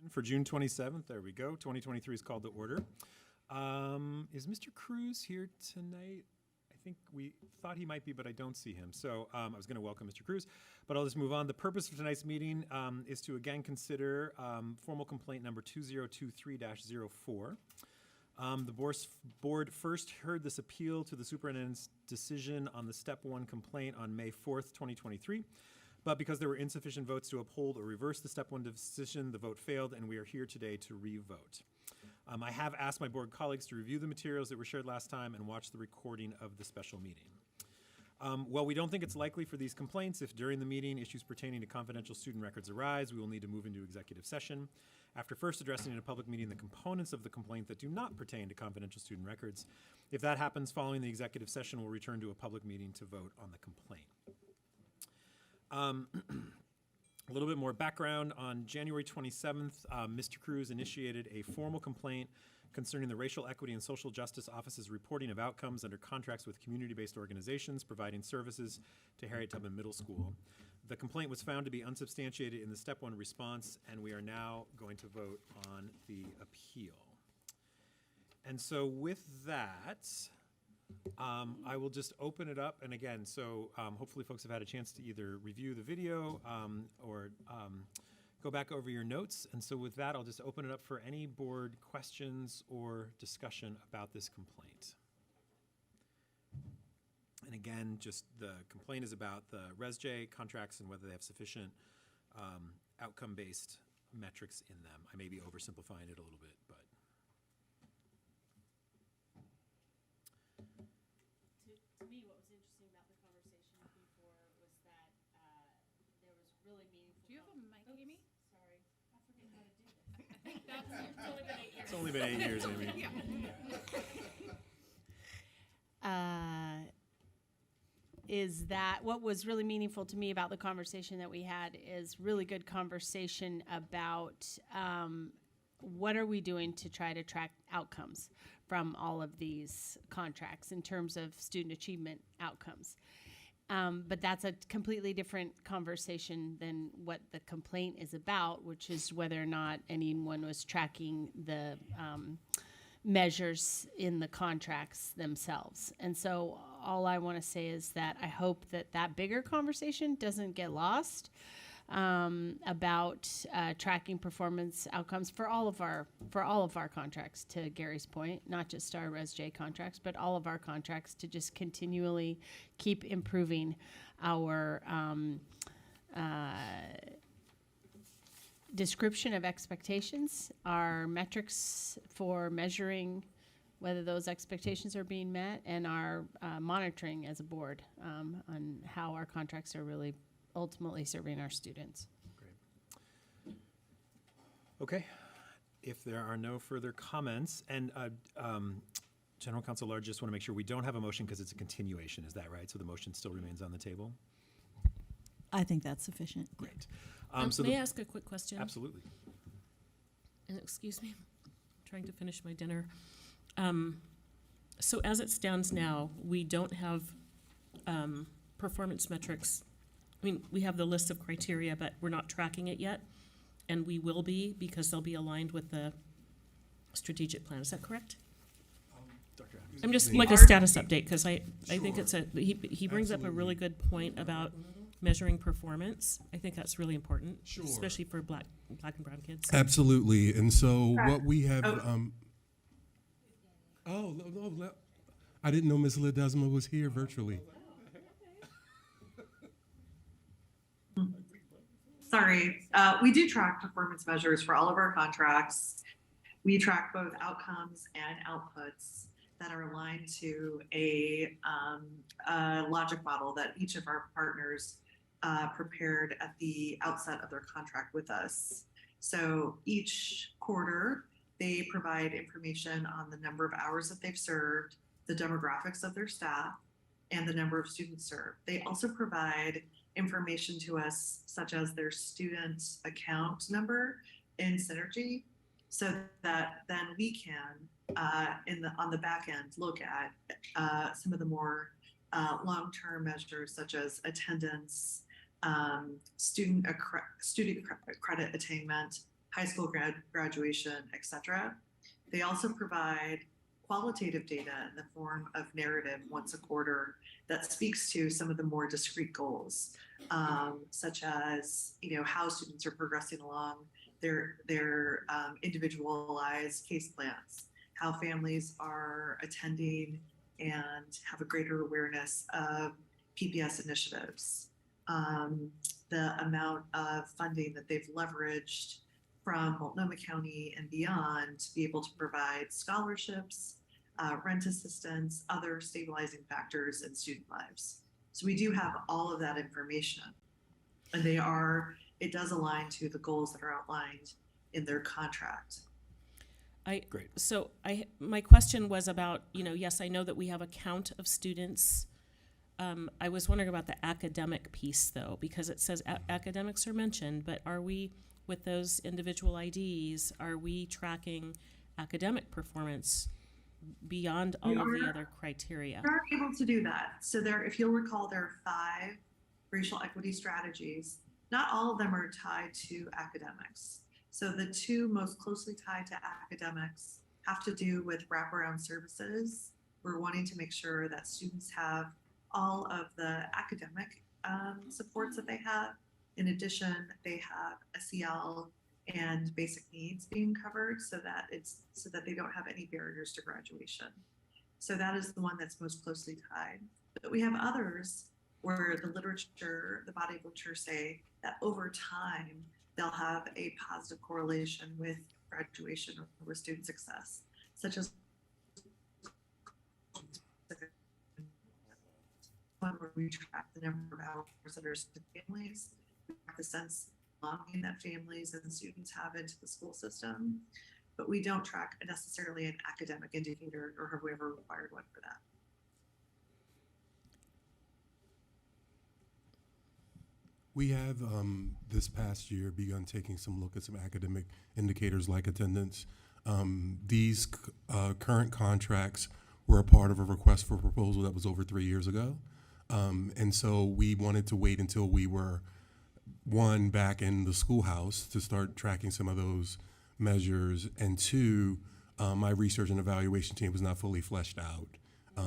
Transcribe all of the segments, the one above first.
for June 27th. There we go. 2023 is called to order. Is Mr. Cruz here tonight? I think we thought he might be, but I don't see him. So I was going to welcome Mr. Cruz, but I'll just move on. The purpose of tonight's meeting is to again consider formal complaint number 2023-04. The board first heard this appeal to the superintendent's decision on the step 1 complaint on May 4th, 2023. But because there were insufficient votes to uphold or reverse the step 1 decision, the vote failed, and we are here today to re-vote. I have asked my board colleagues to review the materials that were shared last time and watch the recording of the special meeting. While we don't think it's likely for these complaints, if during the meeting issues pertaining to confidential student records arise, we will need to move into executive session. After first addressing in a public meeting the components of the complaint that do not pertain to confidential student records, if that happens following the executive session, we'll return to a public meeting to vote on the complaint. A little bit more background. On January 27th, Mr. Cruz initiated a formal complaint concerning the Racial Equity and Social Justice Office's reporting of outcomes under contracts with community-based organizations providing services to Harriet Tubman Middle School. The complaint was found to be unsubstantiated in the step 1 response, and we are now going to vote on the appeal. And so with that, I will just open it up, and again, so hopefully folks have had a chance to either review the video or go back over your notes. And so with that, I'll just open it up for any board questions or discussion about this complaint. And again, just the complaint is about the ResJ contracts and whether they have sufficient outcome-based metrics in them. I may be oversimplifying it a little bit, but. To me, what was interesting about the conversation before was that there was really meaningful. Do you have a mic, Amy? Sorry, I forget how to do this. I think that's only been 8 years. It's only been 8 years, Amy. Is that what was really meaningful to me about the conversation that we had is really good conversation about what are we doing to try to track outcomes from all of these contracts in terms of student achievement outcomes. But that's a completely different conversation than what the complaint is about, which is whether or not anyone was tracking the measures in the contracts themselves. And so all I want to say is that I hope that that bigger conversation doesn't get lost about tracking performance outcomes for all of our contracts, to Gary's point, not just our ResJ contracts, but all of our contracts, to just continually keep improving our description of expectations, our metrics for measuring whether those expectations are being met, and our monitoring as a board on how our contracts are really ultimately serving our students. Great. Okay. If there are no further comments, and General Counsel Large, just want to make sure we don't have a motion because it's a continuation. Is that right? So the motion still remains on the table? I think that's sufficient. Great. May I ask a quick question? Absolutely. And excuse me, I'm trying to finish my dinner. So as it stands now, we don't have performance metrics. I mean, we have the list of criteria, but we're not tracking it yet, and we will be because they'll be aligned with the strategic plan. Is that correct? Dr. I'm just like a status update because I think it's he brings up a really good point about measuring performance. I think that's really important, especially for black and brown kids. Absolutely. And so what we have, I didn't know Ms. Ledesma was here virtually. Sorry, we do track performance measures for all of our contracts. We track both outcomes and outputs that are aligned to a logic model that each of our partners prepared at the outset of their contract with us. So each quarter, they provide information on the number of hours that they've served, the demographics of their staff, and the number of students served. They also provide information to us, such as their student account number in Synergy, so that then we can, on the back end, look at some of the more long-term measures, such as attendance, student credit attainment, high school graduation, etc. They also provide qualitative data in the form of narrative once a quarter that speaks to some of the more discrete goals, such as how students are progressing along their individualized case plans, how families are attending and have a greater awareness of PPS initiatives, the amount of funding that they've leveraged from Multnomah County and beyond to be able to provide scholarships, rent assistance, other stabilizing factors in student lives. So we do have all of that information, and it does align to the goals that are outlined in their contract. Great. So my question was about, yes, I know that we have a count of students. I was wondering about the academic piece, though, because it says academics are mentioned, but are we, with those individual IDs, are we tracking academic performance beyond all of the other criteria? We are able to do that. So if you'll recall, there are 5 racial equity strategies. Not all of them are tied to academics. So the 2 most closely tied to academics have to do with wraparound services. We're wanting to make sure that students have all of the academic supports that they have. In addition, they have SEL and basic needs being covered so that they don't have any barriers to graduation. So that is the one that's most closely tied. But we have others where the body of literature say that over time, they'll have a positive correlation with graduation or with student success, such as one where we track the number of hours that are spent with families, the sense of belonging that families and students have into the school system, but we don't track necessarily an academic indicator, or have we ever required one for that. We have this past year begun taking some look at some academic indicators like attendance. These current contracts were a part of a request for proposal that was over 3 years ago. And so we wanted to wait until we were, one, back in the schoolhouse to start tracking some of those measures, and 2, my research and evaluation team was not fully fleshed out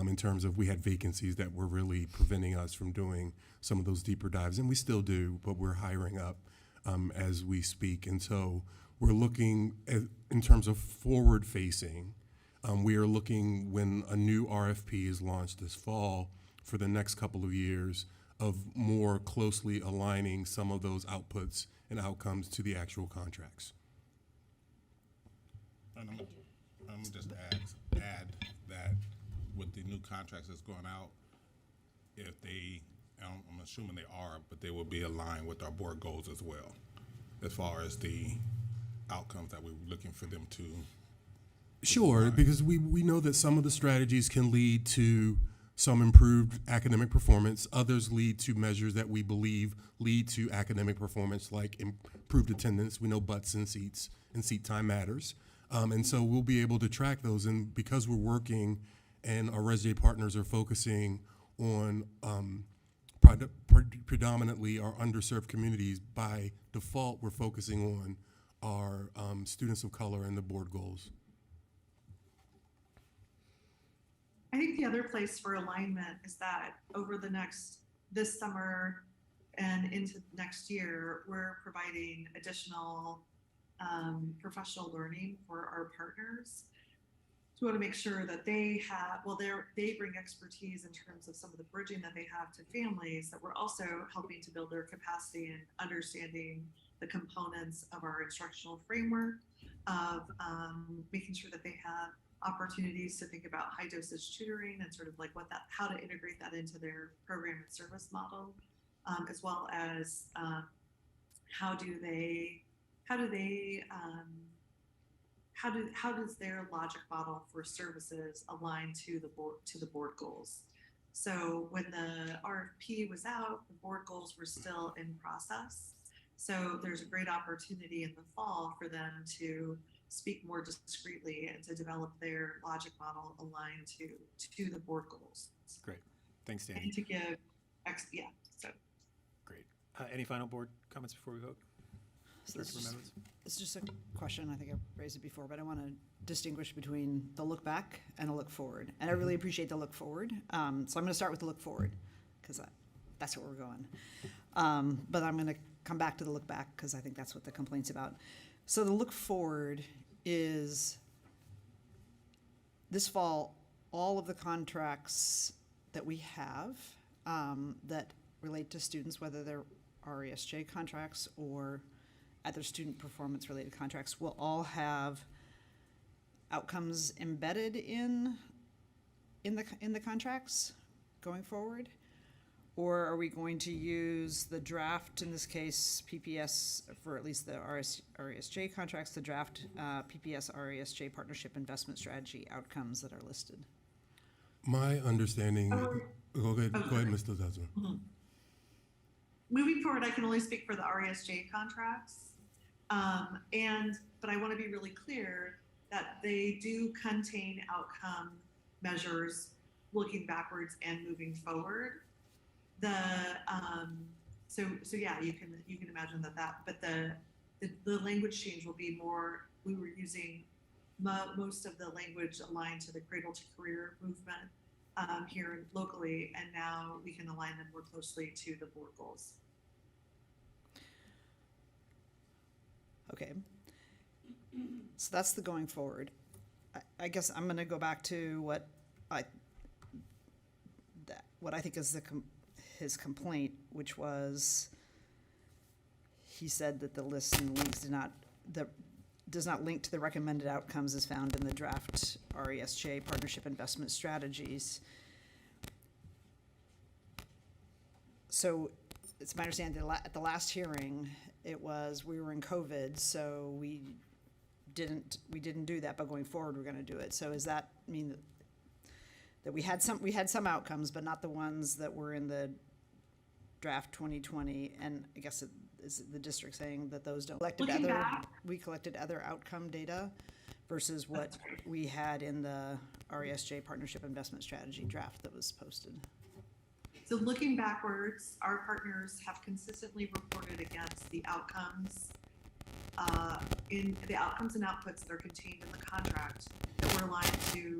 in terms of we had vacancies that were really preventing us from doing some of those deeper dives, and we still do, but we're hiring up as we speak. And so we're looking at, in terms of forward-facing, we are looking when a new RFP is launched this fall for the next couple of years of more closely aligning some of those outputs and outcomes to the actual contracts. And I'm just add that with the new contracts that's going out, if they, I'm assuming they are, but they will be aligned with our board goals as well, as far as the outcomes that we're looking for them to. Sure, because we know that some of the strategies can lead to some improved academic performance. Others lead to measures that we believe lead to academic performance, like improved attendance. We know butts in seats and seat time matters. And so we'll be able to track those. And because we're working and our ResJ partners are focusing on predominantly our underserved communities, by default, we're focusing on our students of color and the board goals. I think the other place for alignment is that over this summer and into next year, we're providing additional professional learning for our partners. So we want to make sure that they bring expertise in terms of some of the bridging that they have to families, that we're also helping to build their capacity in understanding the components of our instructional framework, of making sure that they have opportunities to think about high dosage tutoring and sort of like how to integrate that into their program and service model, as well as how does their logic model for services align to the board goals. So when the RFP was out, the board goals were still in process. So there's a great opportunity in the fall for them to speak more discreetly and to develop their logic model aligned to the board goals. Great. Thanks, Danny. And to give, so. Great. Any final board comments before we vote? So Director this- Meadows? It's just a question, I think I've raised it before, but I want to distinguish between the look back and a look forward. And I really appreciate the look forward. So I'm going to start with the look forward, because that's where we're going. But I'm going to come back to the look back, because I think that's what the complaint's about. So the look forward is, this fall, all of the contracts that we have that relate to students, whether they're RESJ contracts or other student performance-related contracts, will all have outcomes embedded in the contracts going forward? Or are we going to use the draft, in this case, PPS, for at least the RESJ contracts, the draft PPS RESJ partnership investment strategy outcomes that are listed? My understanding, go ahead, Mr. Zazza. Moving forward, I can only speak for the RESJ contracts. But I want to be really clear that they do contain outcome measures looking backwards and moving forward. So yeah, you can imagine that, but the language change will be more, we were using most of the language aligned to the Cradle to Career movement here locally, and now we can align them more closely to the board goals. Okay. So that's the going forward. I guess I'm gonna go back to what I think is his complaint, which was, he said that the lists and links does not link to the recommended outcomes as found in the draft RESJ partnership investment strategies. So it's my understanding that at the last hearing, we were in COVID, so we didn't do that, but going forward, we're gonna do it. So does that mean that we had some outcomes, but not the ones that were in the draft 2020? And I guess is the district saying that those don't we collected other outcome data versus what we had in the RESJ partnership investment strategy draft that was posted? So looking backwards, our partners have consistently reported against the outcomes in the outcomes and outputs that are contained in the contract that were aligned to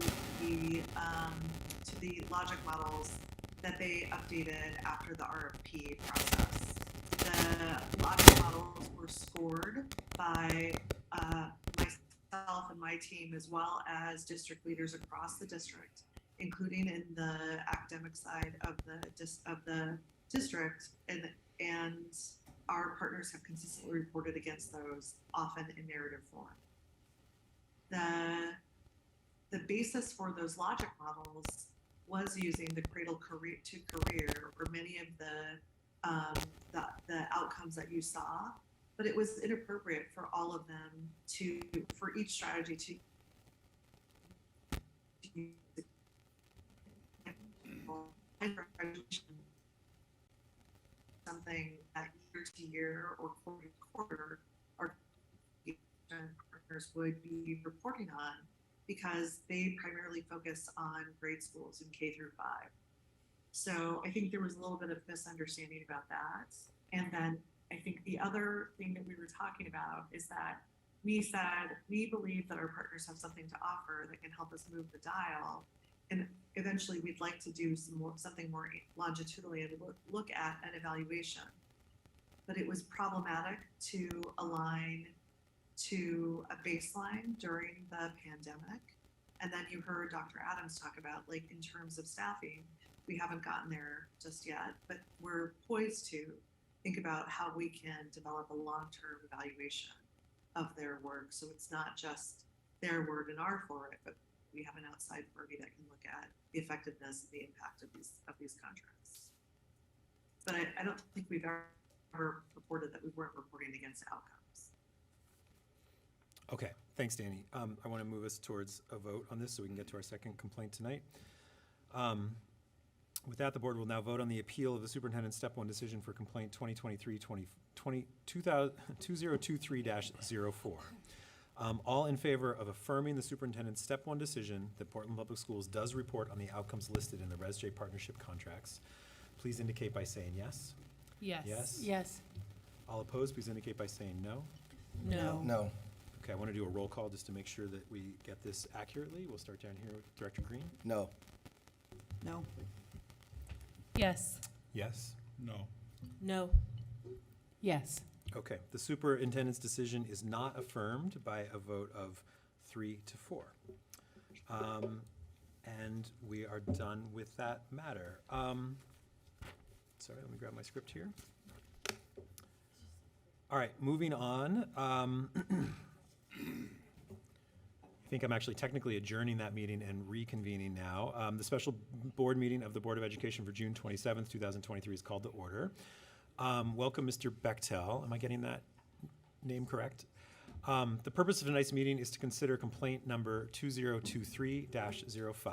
the logic models that they updated after the RFP process. The logic models were scored by myself and my team, as well as district leaders across the district, including in the academic side of the district, and our partners have consistently reported against those, often in narrative form. The basis for those logic models was using the Cradle to Career, or many of the outcomes that you saw, but it was inappropriate for all of them for each strategy to use something that year to year or quarter to quarter our partners would be reporting on, because they primarily focus on grade schools in K through 5. So I think there was a little bit of misunderstanding about that. And then I think the other thing that we were talking about is that we said we believe that our partners have something to offer that can help us move the dial, and eventually we'd like to do something more longitudinally and look at an evaluation. But it was problematic to align to a baseline during the pandemic. And then you heard Dr. Adams talk about, like, in terms of staffing, we haven't gotten there just yet, but we're poised to think about how we can develop a long-term evaluation of their work. So it's not just their word and our for it, but we have an outside party that can look at the effectiveness and the impact of these contracts. But I don't think we've ever reported that we weren't reporting against outcomes. Okay, thanks, Danny. I want to move us towards a vote on this so we can get to our second complaint tonight. With that, the board will now vote on the appeal of the superintendent's step 1 decision for complaint 2023-2023-04. All in favor of affirming the superintendent's step 1 decision that Portland Public Schools does report on the outcomes listed in the RESJ partnership contracts, please indicate by saying yes. Yes. Yes? Yes. All opposed, please indicate by saying no. No. No. Okay, I want to do a roll call just to make sure that we get this accurately. We'll start down here with Director Green. No. No? Yes. Yes? No. No. Yes. Okay, the superintendent's decision is not affirmed by a vote of 3 to 4. And we are done with that matter. Sorry, let me grab my script here. All right, moving on. I think I'm actually technically adjourning that meeting and reconvening now. The special board meeting of the Board of Education for June 27th, 2023 is called to order. Welcome, Mr. Bechtel. Am I getting that name correct? The purpose of tonight's meeting is to consider complaint number 2023-05.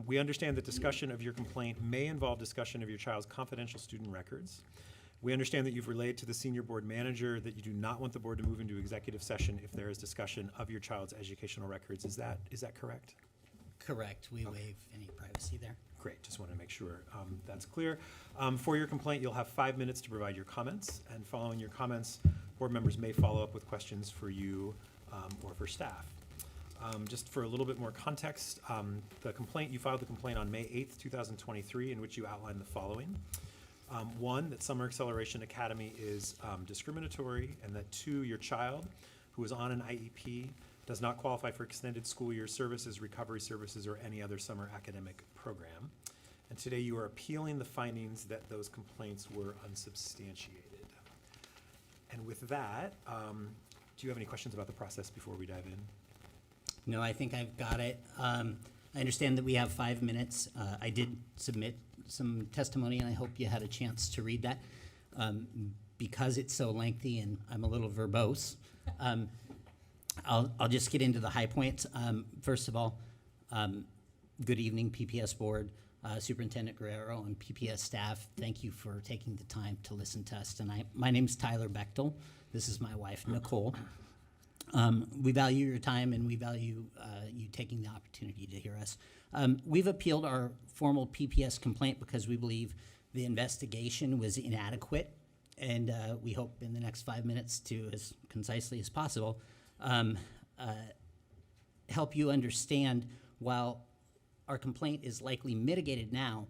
We understand that discussion of your complaint may involve discussion of your child's confidential student records. We understand that you've relayed to the senior board manager that you do not want the board to move into executive session if there is discussion of your child's educational records. Is that correct? Correct. We waive any privacy there. Great, just want to make sure that's clear. For your complaint, you'll have 5 minutes to provide your comments, and following your comments, board members may follow up with questions for you or for staff. Just for a little bit more context, you filed the complaint on May 8th, 2023, in which you outlined the following. 1, that Summer Acceleration Academy is discriminatory, and that 2, your child, who is on an IEP, does not qualify for extended school year services, recovery services, or any other summer academic program. And today you are appealing the findings that those complaints were unsubstantiated. And with that, do you have any questions about the process before we dive in? No, I think I've got it. I understand that we have 5 minutes. I did submit some testimony, and I hope you had a chance to read that. Because it's so lengthy and I'm a little verbose, I'll just get into the high points. First of all, good evening, PPS Board, Superintendent Guerrero, and PPS staff. Thank you for taking the time to listen to us tonight. My name is Tyler Bechtel. This is my wife, Nicole. We value your time, and we value you taking the opportunity to hear us. We've appealed our formal PPS complaint because we believe the investigation was inadequate, and we hope in the next 5 minutes to, as concisely as possible, help you understand while our complaint is likely mitigated now,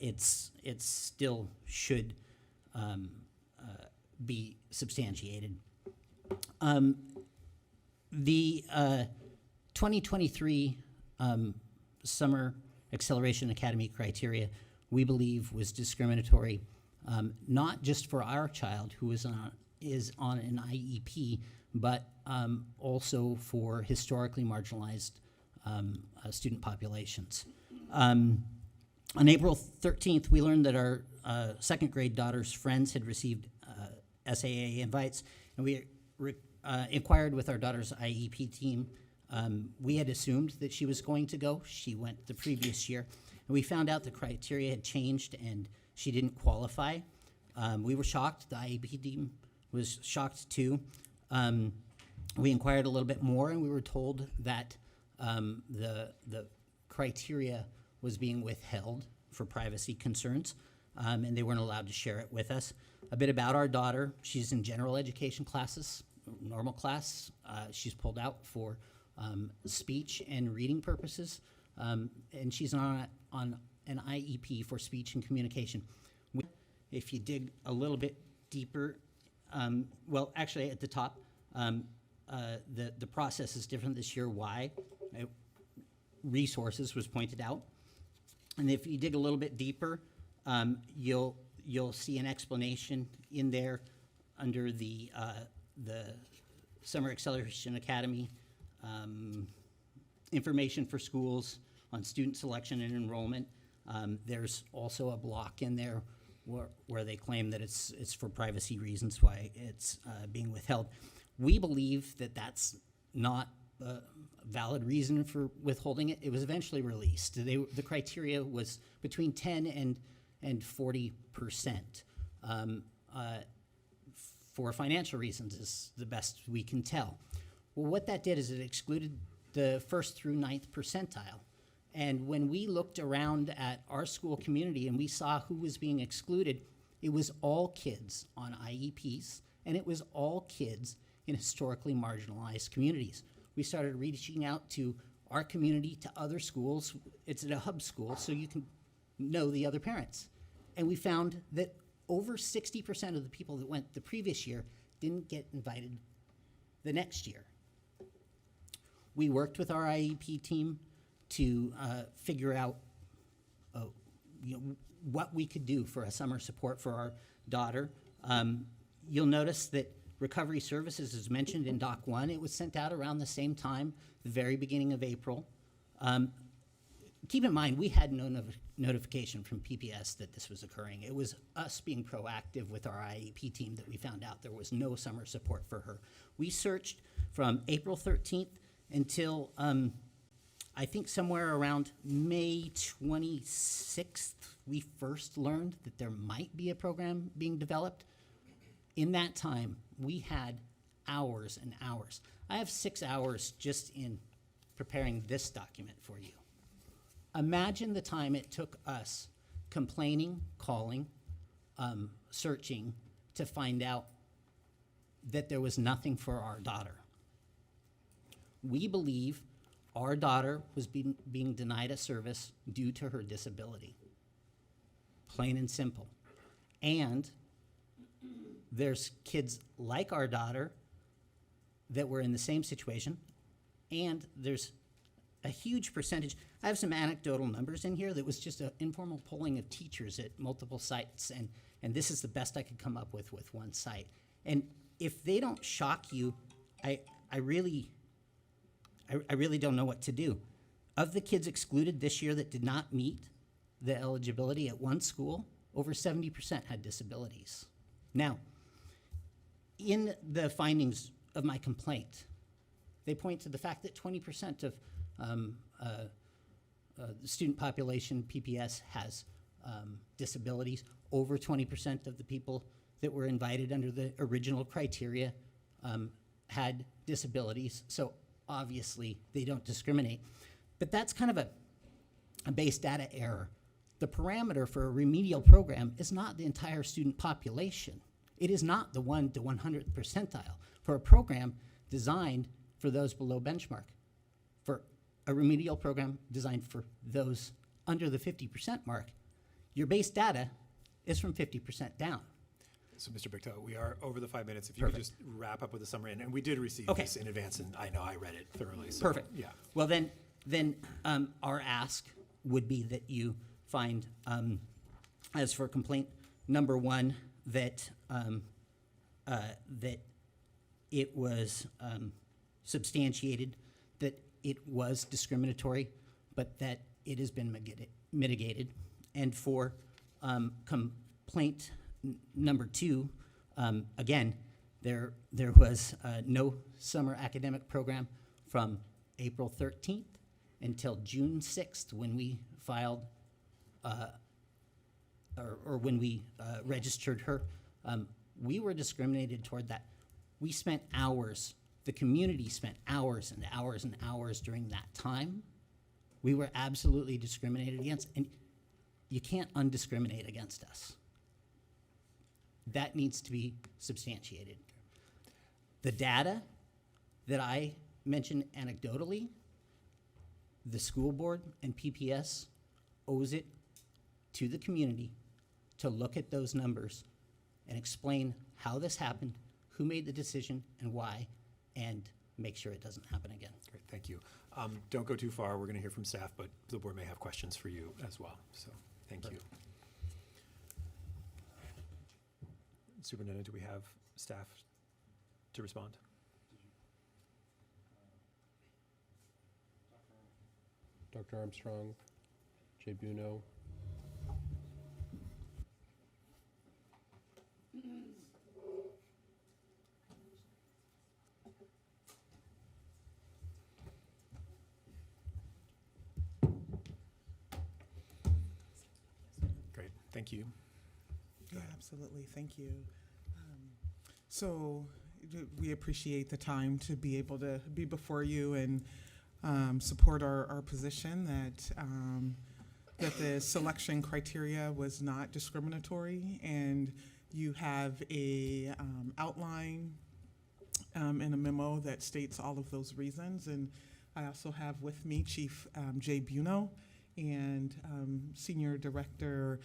it still should be substantiated. The 2023 Summer Acceleration Academy criteria, we believe, was discriminatory, not just for our child who is on an IEP, but also for historically marginalized student populations. On April 13th, we learned that our second grade daughter's friends had received SAA invites, and we inquired with our daughter's IEP team. We had assumed that she was going to go. She went the previous year, and we found out the criteria had changed and she didn't qualify. We were shocked. The IEP team was shocked too. We inquired a little bit more, and we were told that the criteria was being withheld for privacy concerns, and they weren't allowed to share it with us. A bit about our daughter: she's in general education classes, normal class. She's pulled out for speech and reading purposes, and she's on an IEP for speech and communication. If you dig a little bit deeper, well, actually at the top, the process is different this year. Why? Resources was pointed out, and if you dig a little bit deeper, you'll see an explanation in there under the Summer Acceleration Academy information for schools on student selection and enrollment. There's also a block in there where they claim that it's for privacy reasons why it's being withheld. We believe that that's not a valid reason for withholding it. It was eventually released. The criteria was between 10 and 40%. For financial reasons is the best we can tell. Well, what that did is it excluded the 1st through 9th percentile. And when we looked around at our school community and we saw who was being excluded, It was all kids on IEPs, and it was all kids in historically marginalized communities. We started reaching out to our community, to other schools. It's at a hub school, so you can know the other parents. And we found that over 60% of the people that went the previous year didn't get invited the next year. We worked with our IEP team to figure out what we could do for a summer support for our daughter. You'll notice that Recovery Services is mentioned in Doc 1. It was sent out around the same time, the very beginning of April. Keep in mind, we had no notification from PPS that this was occurring. It was us being proactive with our IEP team that we found out there was no summer support for her. We searched from April 13th until I think somewhere around May 26th, we first learned that there might be a program being developed. In that time, we had hours and hours. I have 6 hours just in preparing this document for you. Imagine the time it took us complaining, calling, searching to find out that there was nothing for our daughter. We believe our daughter was being denied a service due to her disability. Plain and simple. And there's kids like our daughter that were in the same situation, and there's a huge percentage. I have some anecdotal numbers in here that was just an informal polling of teachers at multiple sites, and this is the best I could come up with one site. And if they don't shock you, I really don't know what to do. Of the kids excluded this year that did not meet the eligibility at one school, over 70% had disabilities. Now, in the findings of my complaint, they point to the fact that 20% of the student population, PPS, has disabilities. Over 20% of the people that were invited under the original criteria had disabilities. So obviously, they don't discriminate. But that's kind of a base data error. The parameter for a remedial program is not the entire student population. It is not the 1 to 100th percentile. For a program designed for those below benchmark, for a remedial program designed for those under the 50% mark, your base data is from 50% down. So, Mr. Bicto, we are over the 5 minutes. If you could just wrap up with a summary, and we did receive Okay. this in advance, and I know I read it thoroughly. So, Perfect. Yeah. Well, then our ask would be that you find, as for complaint number 1, that that it was substantiated, that it was discriminatory, but that it has been mitigated. And for complaint number 2, again, there was no summer academic program from April 13th until June 6th, when we filed or when we registered her. We were discriminated toward that. We spent hours, the community spent hours and hours and hours during that time. We were absolutely discriminated against, and you can't undiscriminate against us. That needs to be substantiated. The data that I mentioned anecdotally, the school board and PPS owes it to the community to look at those numbers and explain how this happened, who made the decision and why, and make sure it doesn't happen again. Great, thank you. Don't go too far. We're going to hear from staff, but the board may have questions for you as well. So, thank you. Superintendent, do we have staff to respond? Dr. Armstrong, Jay Buno. Great, thank you. Yeah, absolutely. Thank you. So we appreciate the time to be able to be before you and support our position that that the selection criteria was not discriminatory, and you have a outline in a memo that states all of those reasons. And I also have with me Chief Jay Buno and Senior Director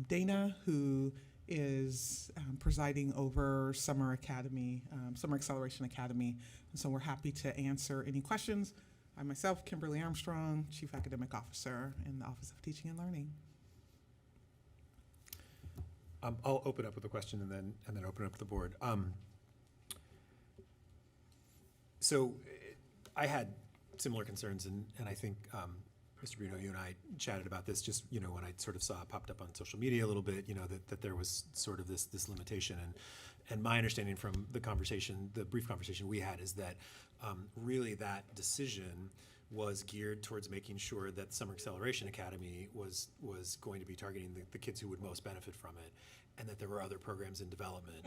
Dana, who is presiding over Summer Academy, Summer Acceleration Academy. And so we're happy to answer any questions. I myself, Kimberly Armstrong, Chief Academic Officer in the Office of Teaching and Learning. I'll open up with a question and then open up the board. So I had similar concerns, and I think Mr. Bruno, you and I chatted about this just, when I sort of saw it popped up on social media a little bit, that there was sort of this limitation. And my understanding from the conversation, the brief conversation we had, is that really that decision was geared towards making sure that Summer Acceleration Academy was going to be targeting the kids who would most benefit from it, and that there were other programs in development,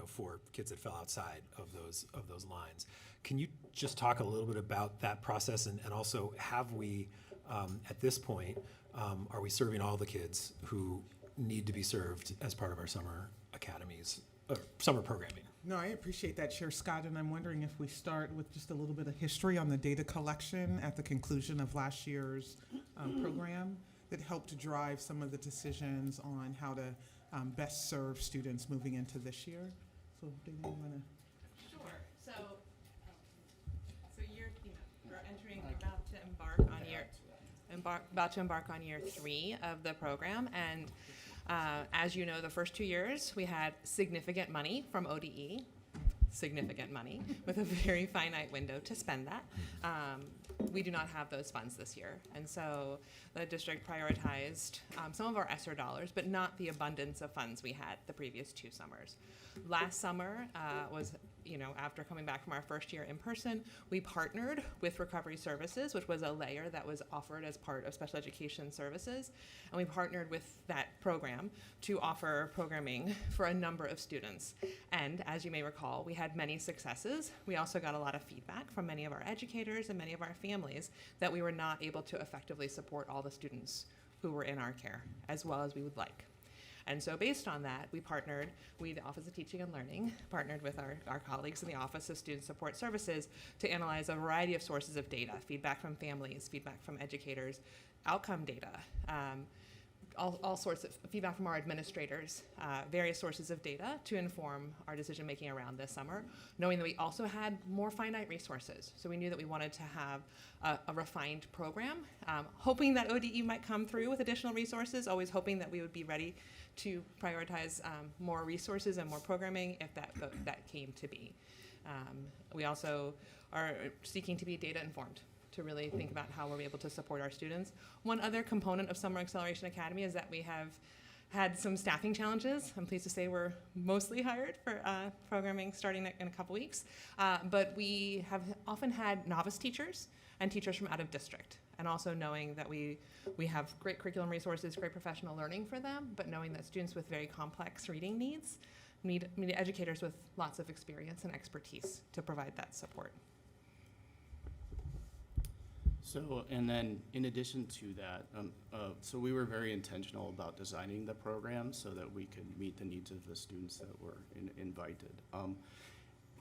for kids that fell outside of those lines. Can you just talk a little bit about that process, and also have we, at this point, are we serving all the kids who need to be served as part of our summer academies, summer programming? No, I appreciate that, Chair Scott, and I'm wondering if we start with just a little bit of history on the data collection at the conclusion of last year's program that helped to drive some of the decisions on how to best serve students moving into this year. So, Dana, you want to? Sure. So we're about to embark on year 3 of the program, and as you know, the first 2 years we had significant money from ODE, significant money with a very finite window to spend that. We do not have those funds this year, and so the district prioritized some of our ESSER dollars, but not the abundance of funds we had the previous 2 summers. Last summer was, after coming back from our first year in person, we partnered with Recovery Services, which was a layer that was offered as part of special education services, and we partnered with that program to offer programming for a number of students. And as you may recall, we had many successes. We also got a lot of feedback from many of our educators and many of our families that we were not able to effectively support all the students who were in our care as well as we would like. And so based on that, we, the Office of Teaching and Learning, partnered with our colleagues in the Office of Student Support Services to analyze a variety of sources of data, feedback from families, feedback from educators, outcome data, all sorts of feedback from our administrators, various sources of data to inform our decision making around this summer, knowing that we also had more finite resources. So we knew that we wanted to have a refined program, hoping that ODE might come through with additional resources, always hoping that we would be ready to prioritize more resources and more programming if that came to be. We also are seeking to be data informed, to really think about how we're able to support our students. One other component of Summer Acceleration Academy is that we have had some staffing challenges. I'm pleased to say we're mostly hired for programming starting in a couple weeks, but we have often had novice teachers and teachers from out of district, and also knowing that we have great curriculum resources, great professional learning for them, but knowing that students with very complex reading needs need educators with lots of experience and expertise to provide that support. So, and then in addition to that, so we were very intentional about designing the program so that we could meet the needs of the students that were invited.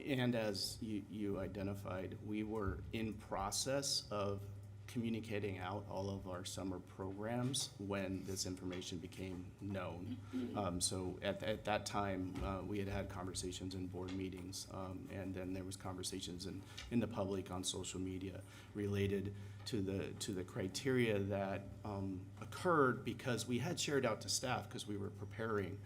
And as you identified, we were in process of communicating out all of our summer programs when this information became known. So at that time, we had conversations in board meetings, and then there was conversations in the public on social media related to the criteria that occurred because we had shared out to staff because we were preparing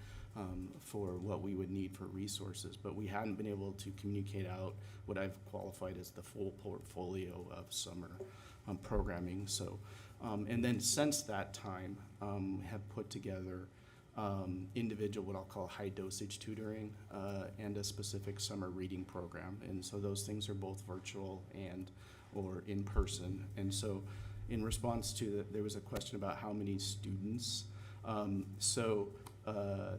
for what we would need for resources, but we hadn't been able to communicate out what I've qualified as the full portfolio of summer programming. So, and then since that time, have put together individual, what I'll call high dosage tutoring, and a specific summer reading program. And so those things are both virtual and or in person. And so in response to there was a question about how many students.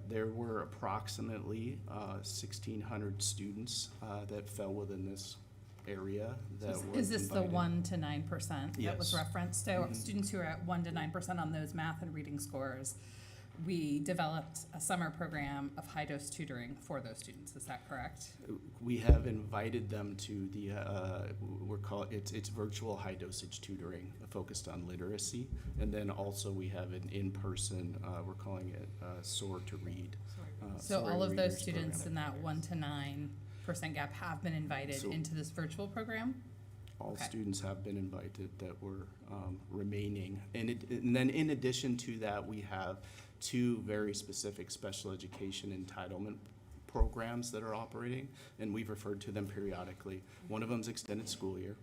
There were approximately 1,600 students that fell within this area that was Is this the invited. 1 to 9% that was Yes. referenced? So students who are at 1 to 9% on those math and reading scores, we developed a summer program of high dose tutoring for those students. Is that correct? We have invited them to the, it's virtual high dosage tutoring focused on literacy. And then also we have an in-person, we're calling it SOAR to Read. So Soaring all of those Readers students program. in that 1 to 9% gap have been invited So- into this virtual program? All Okay. students have been invited that were remaining. And then in addition to that, we have 2 very specific special education entitlement programs that are operating, and we've referred to them periodically. One of them is extended school year,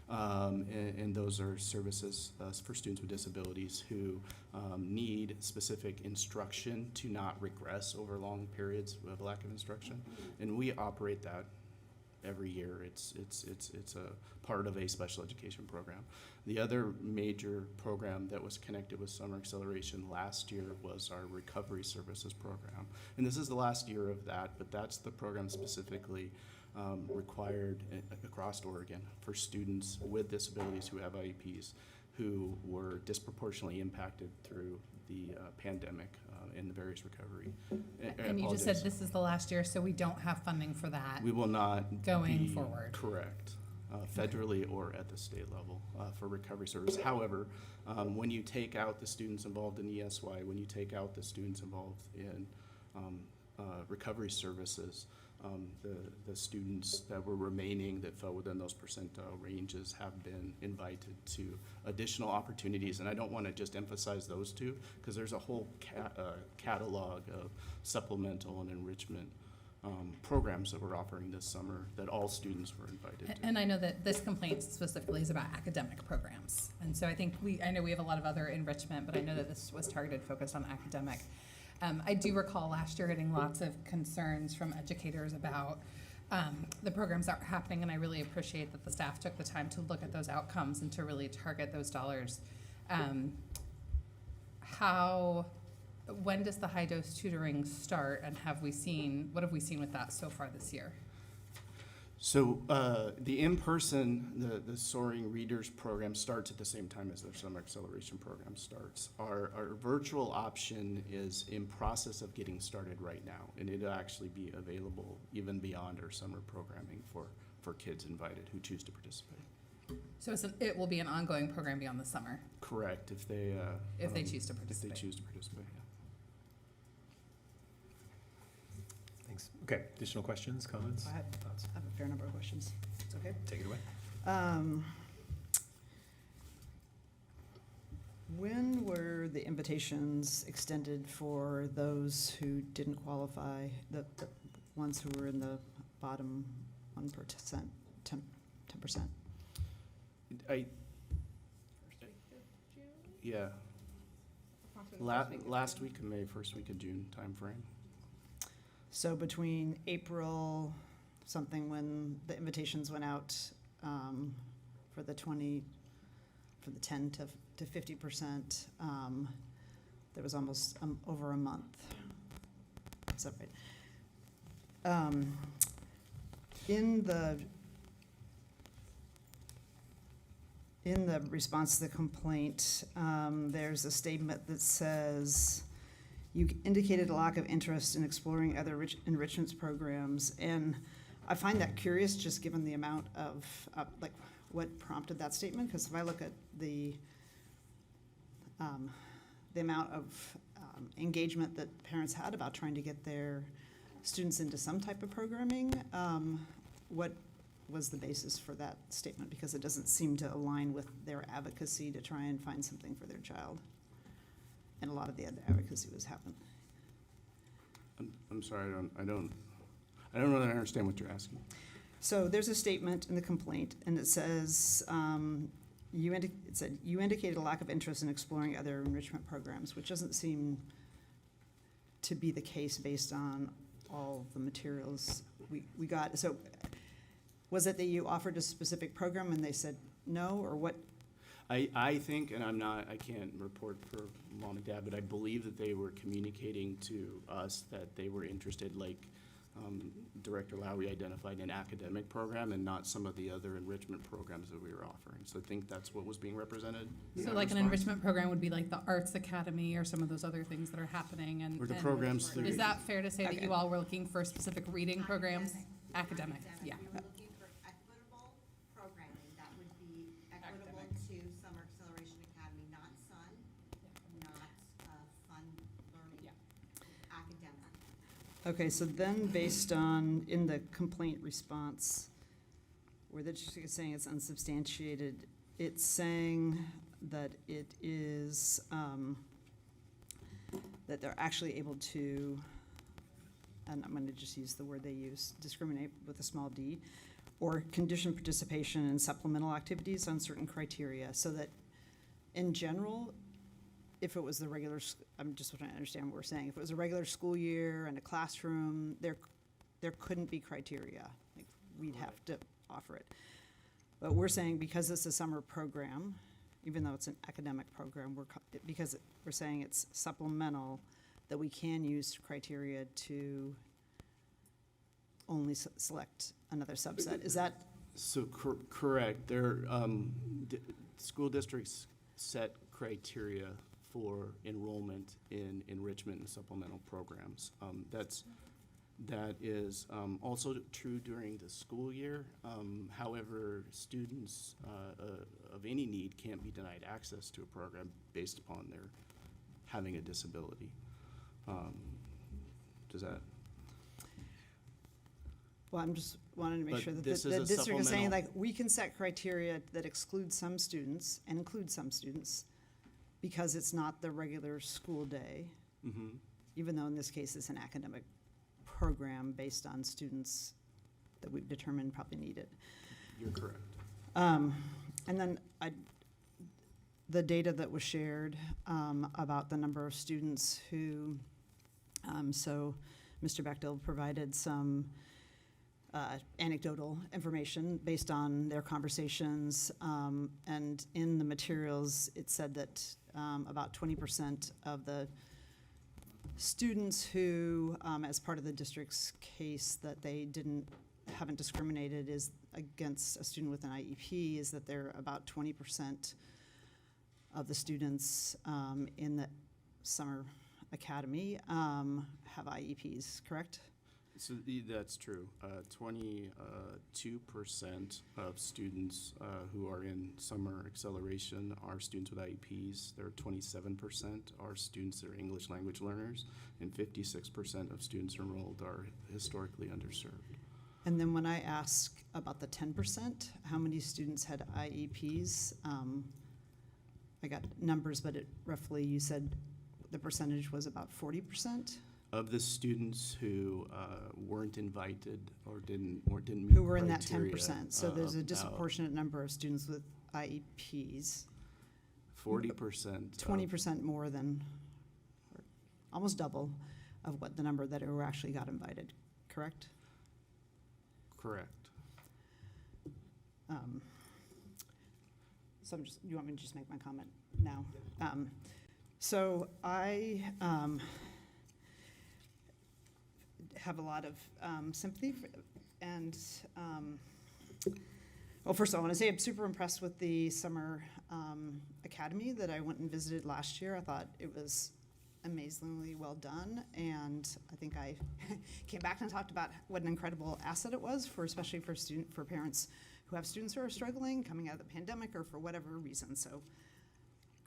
and those are services for students with disabilities who need specific instruction to not regress over long periods of lack of instruction. And we operate that every year. It's a part of a special education program. The other major program that was connected with Summer Acceleration last year was our Recovery Services program. And this is the last year of that, but that's the program specifically required across Oregon for students with disabilities who have IEPs who were disproportionately impacted through the pandemic and the various recovery. And you just said this is the last year, so we don't have funding for that. We will not Going be forward. Correct, federally or at the state level for recovery service. However, when you take out the students involved in ESY, when you take out the students involved in recovery services, the students that were remaining that fell within those percentile ranges have been invited to additional opportunities. And I don't want to just emphasize those 2 because there's a whole catalog of supplemental and enrichment programs that we're offering this summer that all students were invited to. And I know that this complaint specifically is about academic programs. And so I think I know we have a lot of other enrichment, but I know that this was targeted, focused on academic. I do recall last year getting lots of concerns from educators about the programs that were happening, and I really appreciate that the staff took the time to look at those outcomes and to really target those dollars. When does the high dose tutoring start, and what have we seen with that so far this year? So the in-person, the Soaring Readers program starts at the same time as their Summer Acceleration program starts. Our virtual option is in process of getting started right now, and it'll actually be available even beyond our summer programming for kids invited who choose to participate. So it will be an ongoing program beyond the summer. Correct, if they choose to participate. If they choose to participate, yeah. Thanks. Okay, additional questions, comments, I have thoughts? I have a fair number of questions. It's okay. Take it away. When were the invitations extended for those who didn't qualify, the ones who were in the bottom 1%, 10%? Yeah. Last week of May, first week of June timeframe. So between April something when the invitations went out for the 10 to 50%, there was almost over a month. Is that right? In the response to the complaint, there's a statement that says, you indicated a lack of interest in exploring other enrichment programs, and I find that curious, just given the amount of, what prompted that statement, because if I look at the amount of engagement that parents had about trying to get their students into some type of programming, what was the basis for that statement? Because it doesn't seem to align with their advocacy to try and find something for their child. And a lot of the other advocacy was happening. I'm sorry, I don't know that I understand what you're asking. So there's a statement in the complaint, and it says, it said, you indicated a lack of interest in exploring other enrichment programs, which doesn't seem to be the case based on all the materials we got. So was it that you offered a specific program and they said no, or what? I think, and I can't report for mom and dad, but I believe that they were communicating to us that they were interested, like Director Lowry identified an academic program and not some of the other enrichment programs that we were offering. So I think that's what was being represented. in So that like an response. enrichment program would be like the Arts Academy or some of those other things that are happening and. Or the and- programs through. Is that fair to say that Okay. you all were looking for specific reading programs? Academic, yeah. We're looking for equitable programming that would be equitable to Summer Acceleration Academy, not SUN, not fun learning, academic. Okay, so then based on, in the complaint response, where the district is saying it's unsubstantiated, it's saying that it is, that they're actually able to, and I'm gonna just use the word they use, discriminate with a small d, or condition participation in supplemental activities on certain criteria, so that in general, if it was the regular, I'm just trying to understand what we're saying, if it was a regular school year and a classroom, there couldn't be criteria, like, we'd have to offer it. But we're saying because it's a summer program, even though it's an academic program, because we're saying it's supplemental, that we can use criteria to only select another subset. Is that, So correct. School districts set criteria for enrollment in enrichment and supplemental programs. That is also true during the school year. However, students of any need can't be denied access to a program based upon their having a disability. Does that? well, I'm just wanting to make But sure that this the is a district is saying, supplemental. like, we can set criteria that exclude some students and include some students because it's not the regular school day, Mhm. even though in this case it's an academic program based on students that we've determined probably need it. You're correct. And then the data that was shared about the number of students who, so Mr. Bechtel provided some anecdotal information based on their conversations. And in the materials, it said that about 20% of the students who, as part of the district's case, that they haven't discriminated is against a student with an IEP, is that they're about 20% of the students in the summer academy have IEPs, correct? So that's true. 22% of students who are in summer acceleration are students with IEPs. There are 27% are students that are English language learners, and 56% of students enrolled are historically underserved. And then when I ask about the 10%, how many students had IEPs? I got numbers, but roughly you said the percentage was about 40%? Of the students who weren't invited or didn't meet Who were in that criteria, 10%. So there's a about disproportionate number of students with IEPs. 40%. 20% more than, or almost double of what the number that were actually got invited, correct? Correct. So you want me to just make my comment now? So I have a lot of sympathy and, well, first of all, I want to say I'm super impressed with the summer academy that I went and visited last year. I thought it was amazingly well done, and I think I came back and talked about what an incredible asset it was for, especially for parents who have students who are struggling, coming out of the pandemic or for whatever reason. So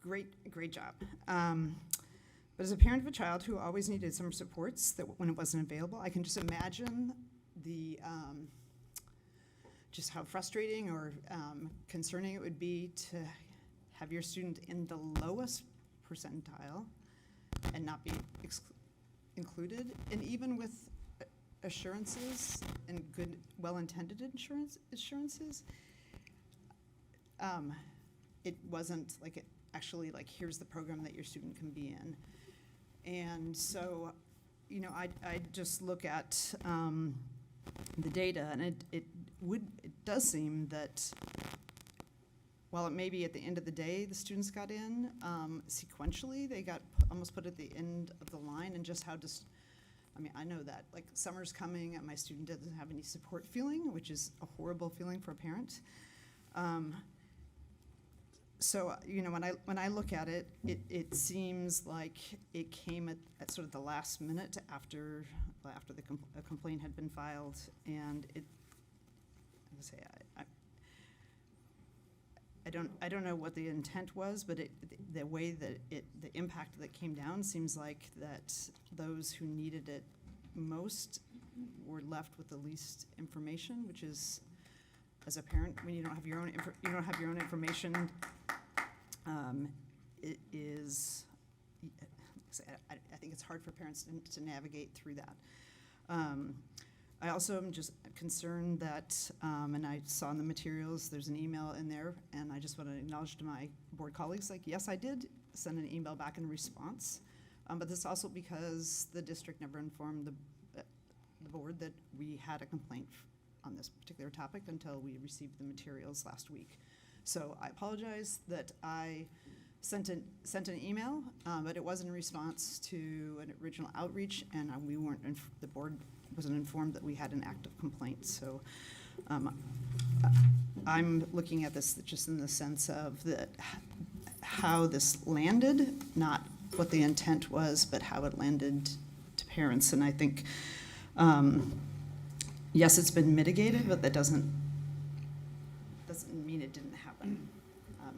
great job. But as a parent of a child who always needed summer supports that when it wasn't available, I can just imagine the just how frustrating or concerning it would be to have your student in the lowest percentile and not be included. And even with assurances and good, well-intended assurances, it wasn't like it actually like, here's the program that your student can be in. And so, you know, I just look at the data, and it does seem that while it may be at the end of the day the students got in, sequentially they got almost put at the end of the line, and just how I mean, I know that, like, summer's coming and my student doesn't have any support feeling, which is a horrible feeling for a parent. So, you know, when I look at it, it seems like it came at sort of the last minute after a complaint had been filed, and it, like I say, I don't know what the intent was, but the way that the impact that came down seems like that those who needed it most were left with the least information, which is, as a parent, when you don't have your own information, it is, I think it's hard for parents to navigate through that. I also am just concerned that, and I saw in the materials, there's an email in there, and I just want to acknowledge to my board colleagues, like, yes, I did send an email back in response, but this also because the district never informed the board that we had a complaint on this particular topic until we received the materials last week. So I apologize that I sent an email, but it was in response to an original outreach, and we weren't, the board wasn't informed that we had an active complaint. So I'm looking at this just in the sense of how this landed, not what the intent was, but how it landed to parents. And I think, yes, it's been mitigated, but that doesn't mean it didn't happen.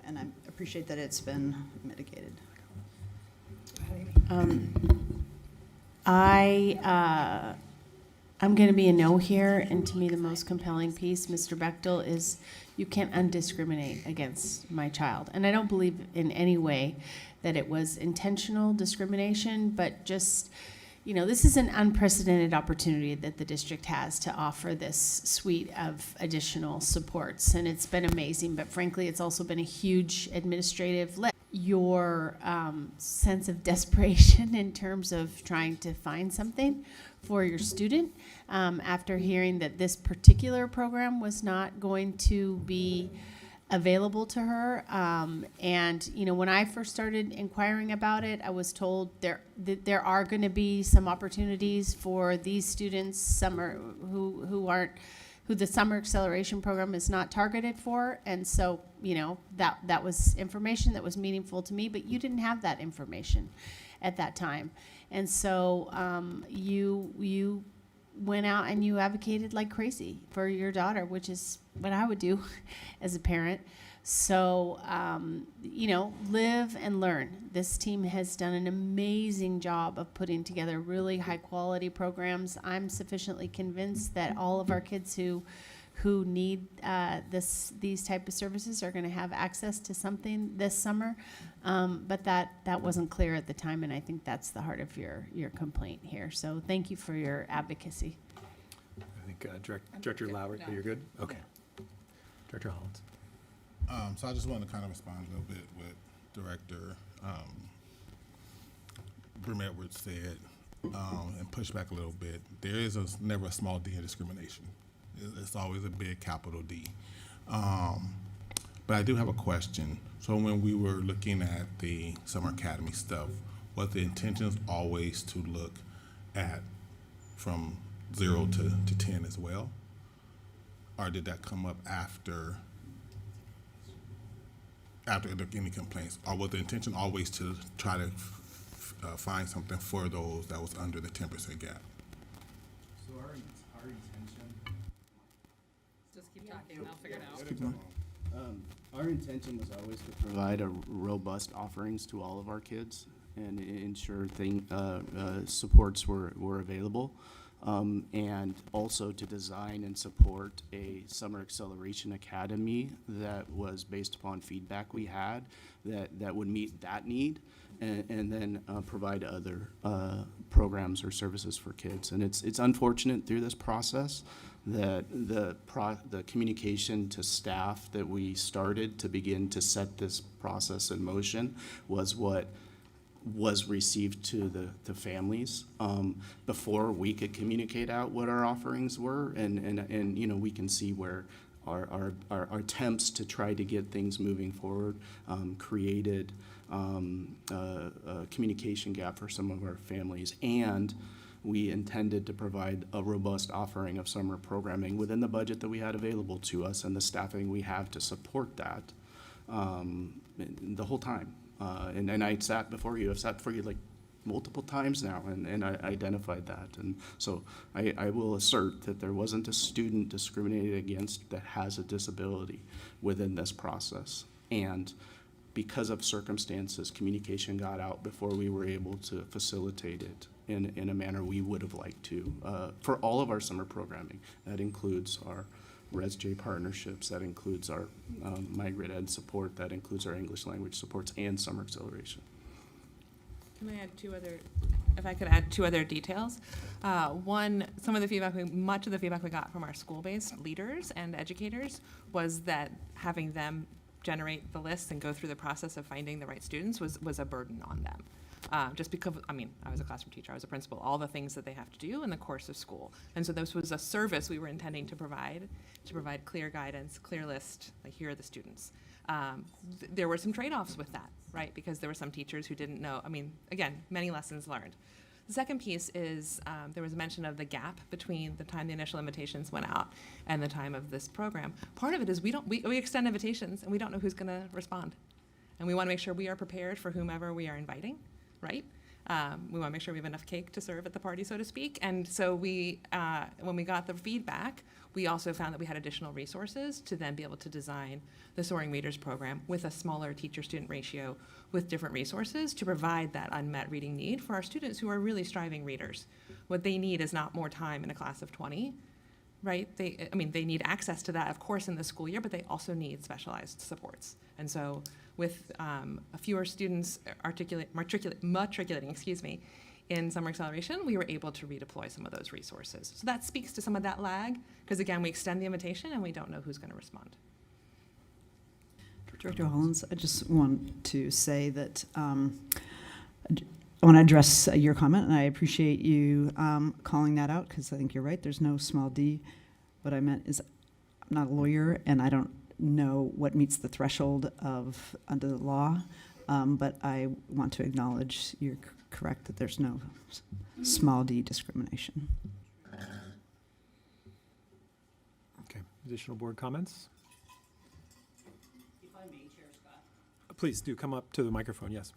And I appreciate that it's been mitigated. I'm going to be a no here, and to me the most compelling piece, Mr. Bechtel, is you can't undiscriminate against my child. And I don't believe in any way that it was intentional discrimination, but just, you know, this is an unprecedented opportunity that the district has to offer this suite of additional supports, and it's been amazing, but frankly, it's also been a huge administrative lift. Your sense of desperation in terms of trying to find something for your student after hearing that this particular program was not going to be available to her. And, you know, when I first started inquiring about it, I was told that there are going to be some opportunities for these students, who the Summer Acceleration Program is not targeted for. And so, you know, that was information that was meaningful to me, but you didn't have that information at that time. And so you went out and you advocated like crazy for your daughter, which is what I would do as a parent. So, you know, live and learn. This team has done an amazing job of putting together really high quality programs. I'm sufficiently convinced that all of our kids who need these type of services are going to have access to something this summer. But that wasn't clear at the time, and I think that's the heart of your complaint here. So thank you for your advocacy. I think Director Lowry, you're good? Okay. Director Hollins. So I just wanted to kind of respond a little bit what Director Brim Edwards said and push back a little bit. There is never a small d in discrimination. It's always a big capital D. But I do have a question. So when we were looking at the Summer Academy stuff, was the intentions always to look at from 0 to 10 as well? Or did that come up after any complaints? Or was the intention always to try to find something for those that was under the 10% gap? So our intention. Just keep talking, I'll figure it out. Keep going. Our intention was always to provide a robust offerings to all of our kids and ensure supports were available. And also to design and support a Summer Acceleration Academy that was based upon feedback we had that would meet that need, and then provide other programs or services for kids. And it's unfortunate through this process that the communication to staff that we started to begin to set this process in motion was what was received to the families before we could communicate out what our offerings were, and you know, we can see where our attempts to try to get things moving forward created a communication gap for some of our families, and we intended to provide a robust offering of summer programming within the budget that we had available to us and the staffing we have to support that the whole time. And I sat before you, I've sat before you like multiple times now, and I identified that. And so I will assert that there wasn't a student discriminated against that has a disability within this process. And because of circumstances, communication got out before we were able to facilitate it in a manner we would have liked to for all of our summer programming. That includes our ResJ partnerships, that includes our Migrant Ed support, that includes our English language supports and summer acceleration. Can I add if I could add two other details? One, much of the feedback we got from our school-based leaders and educators was that having them generate the lists and go through the process of finding the right students was a burden on them. Just because, I was a classroom teacher, I was a principal, all the things that they have to do in the course of school. And so this was a service we were intending to provide clear guidance, clear list, like here are the students. There were some trade-offs with that, right? Because there were some teachers who didn't know, again, many lessons learned. The second piece is there was a mention of the gap between the time the initial invitations went out and the time of this program. Part of it is we extend invitations and we don't know who's going to respond. And we want to make sure we are prepared for whomever we are inviting, right? We want to make sure we have enough cake to serve at the party, so to speak. And so when we got the feedback, we also found that we had additional resources to then be able to design the Soaring Readers program with a smaller teacher-student ratio with different resources to provide that unmet reading need for our students who are really striving readers. What they need is not more time in a class of 20, right? They need access to that, of course, in the school year, but they also need specialized supports. And so with fewer students matriculating, in summer acceleration, we were able to redeploy some of those resources. So that speaks to some of that lag, because again, we extend the invitation and we don't know who's going to respond. Director Hollins, I just want to say that I want to address your comment, and I appreciate you calling that out, because I think you're right, there's no small d. What I meant is I'm not a lawyer, and I don't know what meets the threshold of under the law, but I want to acknowledge you're correct that there's no small d discrimination. Okay, additional board comments? If I may, Chair Scott. Please do come up to the microphone, yes.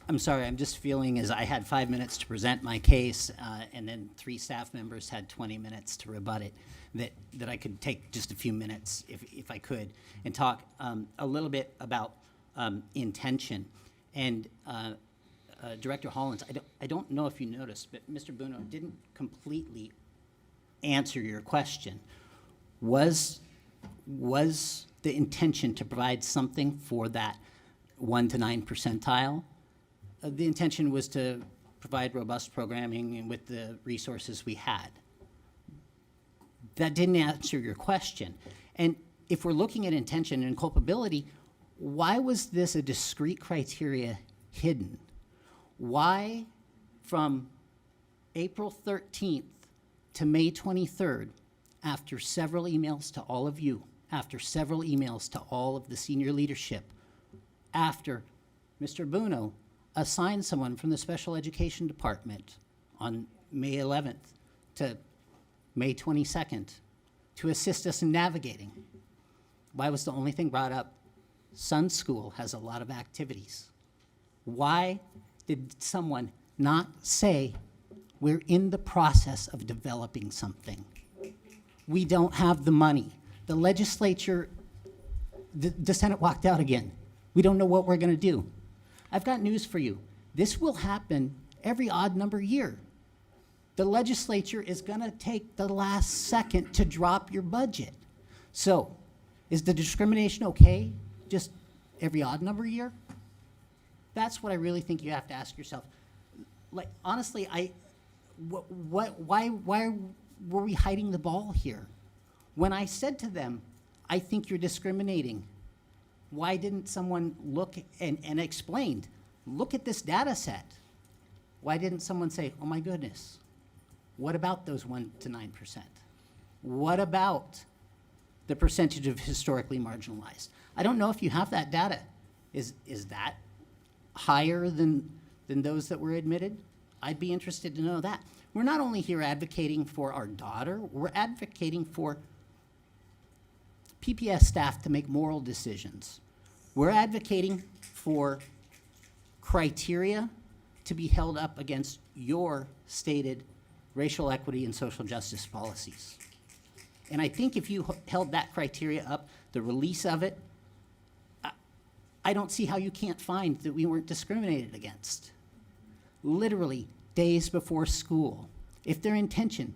I'm sorry, I'm just feeling as I had 5 minutes to present my case, and then 3 staff members had 20 minutes to rebut it, that I could take just a few minutes, if I could, and talk a little bit about intention. And Director Hollins, I don't know if you noticed, but Mr. Buno didn't completely answer your question. Was the intention to provide something for that 1 to 9 percentile? The intention was to provide robust programming with the resources we had. That didn't answer your question. And if we're looking at intention and culpability, why was this a discrete criteria hidden? Why from April 13th to May 23rd, after several emails to all of you, after several emails to all of the senior leadership, after Mr. Buno assigned someone from the special education department on May 11th to May 22nd to assist us in navigating? Why was the only thing brought up? Sun School has a lot of activities. Why did someone not say, we're in the process of developing something? We don't have the money. The legislature, the Senate walked out again. We don't know what we're going to do. I've got news for you. This will happen every odd number year. The legislature is going to take the last second to drop your budget. So, is the discrimination okay just every odd number year? That's what I really think you have to ask yourself. Like, honestly, why were we hiding the ball here? When I said to them, I think you're discriminating, why didn't someone look and explained, look at this data set? Why didn't someone say, oh my goodness, what about those 1 to 9%? What about the percentage of historically marginalized. I don't know if you have that data. Is that higher than those that were admitted? I'd be interested to know that. We're not only here advocating for our daughter, we're advocating for PPS staff to make moral decisions. We're advocating for criteria to be held up against your stated racial equity and social justice policies. And I think if you held that criteria up, the release of it, I don't see how you can't find that we weren't discriminated against. Literally, days before school. If their intention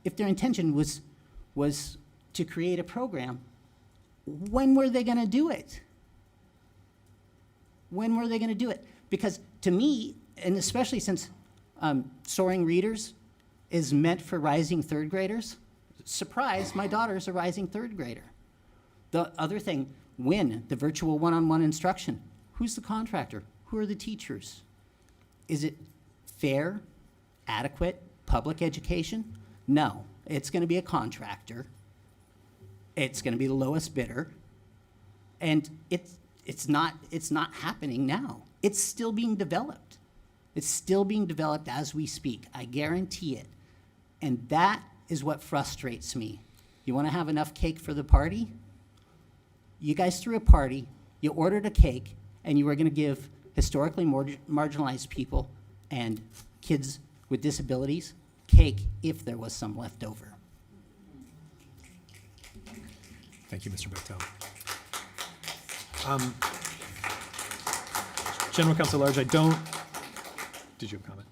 if their intention was to create a program, when were they gonna do it? When were they gonna do it? Because to me, and especially since Soaring Readers is meant for rising third graders, surprise, my daughter's a rising third grader. The other thing, WIN, the virtual one-on-one instruction, who's the contractor? Who are the teachers? Is it fair, adequate, public education? No, it's gonna be a contractor. It's gonna be the lowest bidder. And it's not happening now. It's still being developed. It's still being developed as we speak, I guarantee it. And that is what frustrates me. You wanna have enough cake for the party? You guys threw a party, you ordered a cake, and you were gonna give historically marginalized people and kids with disabilities cake if there was some left over. Thank you, Mr. Bechtel. General Counsel Large, did you have a comment?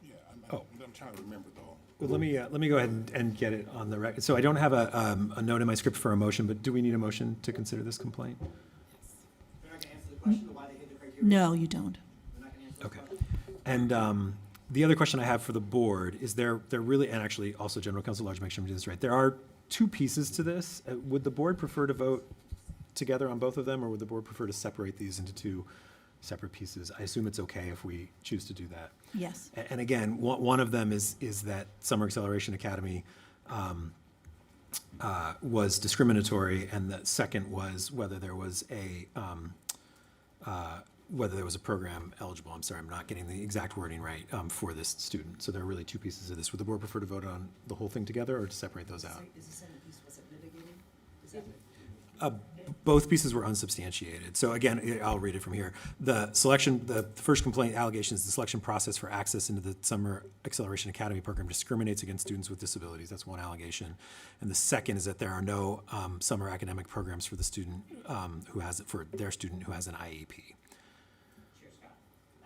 Yeah, Oh. I'm trying to remember though. Well, let me go ahead and get it on the record. So I don't have a note in my script for a motion, but do we need a motion to consider this complaint? No, you don't. Okay. And the other question I have for the board is there really, and actually also General Counsel Large, make sure I'm doing this right. There are two pieces to this. Would the board prefer to vote together on both of them, or would the board prefer to separate these into two separate pieces? I assume it's okay if we choose to do that. Yes. And again, one of them is that Summer Acceleration Academy was discriminatory, and the second was whether there was a program eligible. I'm sorry, I'm not getting the exact wording right for this student. So there are really two pieces of this. Would the board prefer to vote on the whole thing together or to separate those out? Is the second piece, was it mitigating? Is that Both pieces were unsubstantiated. So again, I'll read it from here. The first complaint allegation is the selection process for access into the Summer Acceleration Academy program discriminates against students with disabilities. That's one allegation. And the second is that there are no summer academic programs for the student for their student who has an IEP. Sure, Scott.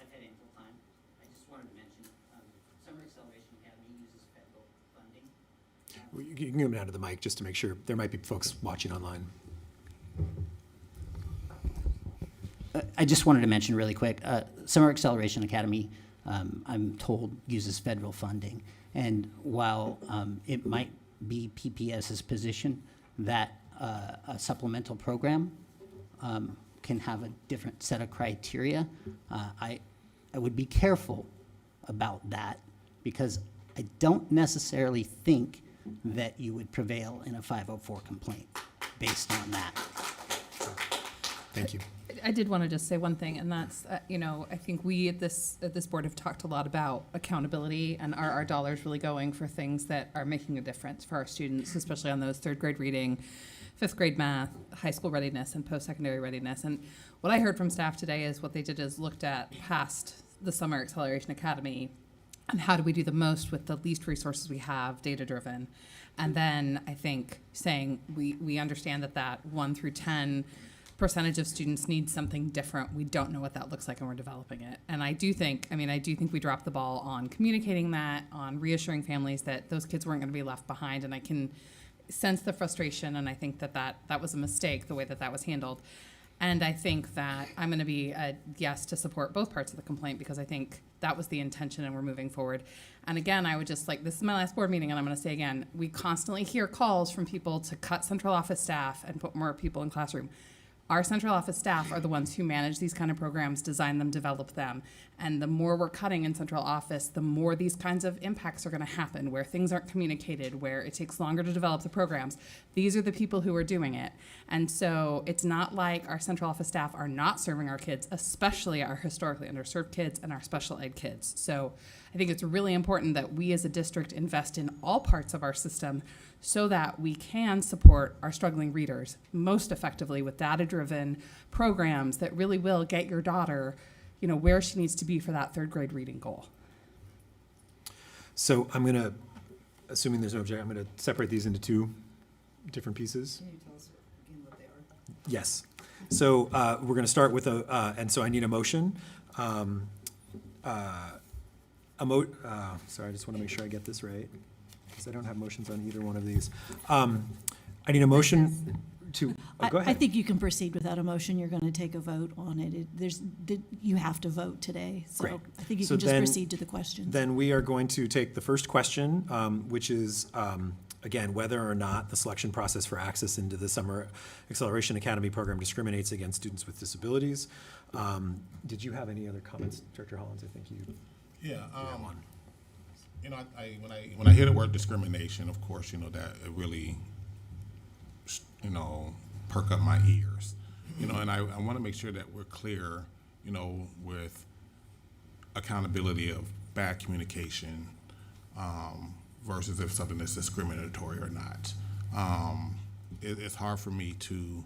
I've had ample time. I just wanted to mention, Summer Acceleration Academy uses federal funding. You can go down to the mic just to make sure. There might be folks watching online. I just wanted to mention really quick, Summer Acceleration Academy, I'm told, uses federal funding. And while it might be PPS's position that a supplemental program can have a different set of criteria, I would be careful about that, because I don't necessarily think that you would prevail in a 504 complaint based on that. Thank you. I did want to just say one thing, and that's, I think we at this board have talked a lot about accountability, and are our dollars really going for things that are making a difference for our students, especially on those third grade reading, fifth grade math, high school readiness, and post-secondary readiness. And what I heard from staff today is what they did is looked at past the Summer Acceleration Academy and how do we do the most with the least resources we have, data-driven. And then I think saying we understand that 1 through 10 percentage of students need something different. We don't know what that looks like, and we're developing it. And I do think we dropped the ball on communicating that, on reassuring families that those kids weren't going to be left behind. And I can sense the frustration, and I think that was a mistake, the way that was handled. And I think that I'm going to be a yes to support both parts of the complaint, because I think that was the intention and we're moving forward. And again, I would just this is my last board meeting, and I'm going to say again, we constantly hear calls from people to cut central office staff and put more people in classroom. Our central office staff are the ones who manage these kind of programs, design them, develop them. And the more we're cutting in central office, the more these kinds of impacts are going to happen, where things aren't communicated, where it takes longer to develop the programs. These are the people who are doing it. And so it's not like our central office staff are not serving our kids, especially our historically underserved kids and our special ed kids. So I think it's really important that we as a district invest in all parts of our system so that we can support our struggling readers most effectively with data-driven programs that really will get your daughter, where she needs to be for that third grade reading goal. So I'm going to, assuming there's no objection, I'm going to separate these into two different pieces. Can you tell us again what they are? Yes. So we're going to start with and so I need a motion. Sorry, I just want to make sure I get this right, because I don't have motions on either one of these. I need a motion to, go I ahead. think you can proceed without a motion. You're going to take a vote on it. You have to vote today. So Great. I think you So can just then- proceed to the questions. Then we are going to take the first question, which is, again, whether or not the selection process for access into the Summer Acceleration Academy program discriminates against students with disabilities. Did you have any other comments, Director Hollins? I think you. Yeah, when I hear the word discrimination, of course, that it really, perk up my ears. And I want to make sure that we're clear, with accountability of bad communication versus if something is discriminatory or not. It's hard for me to,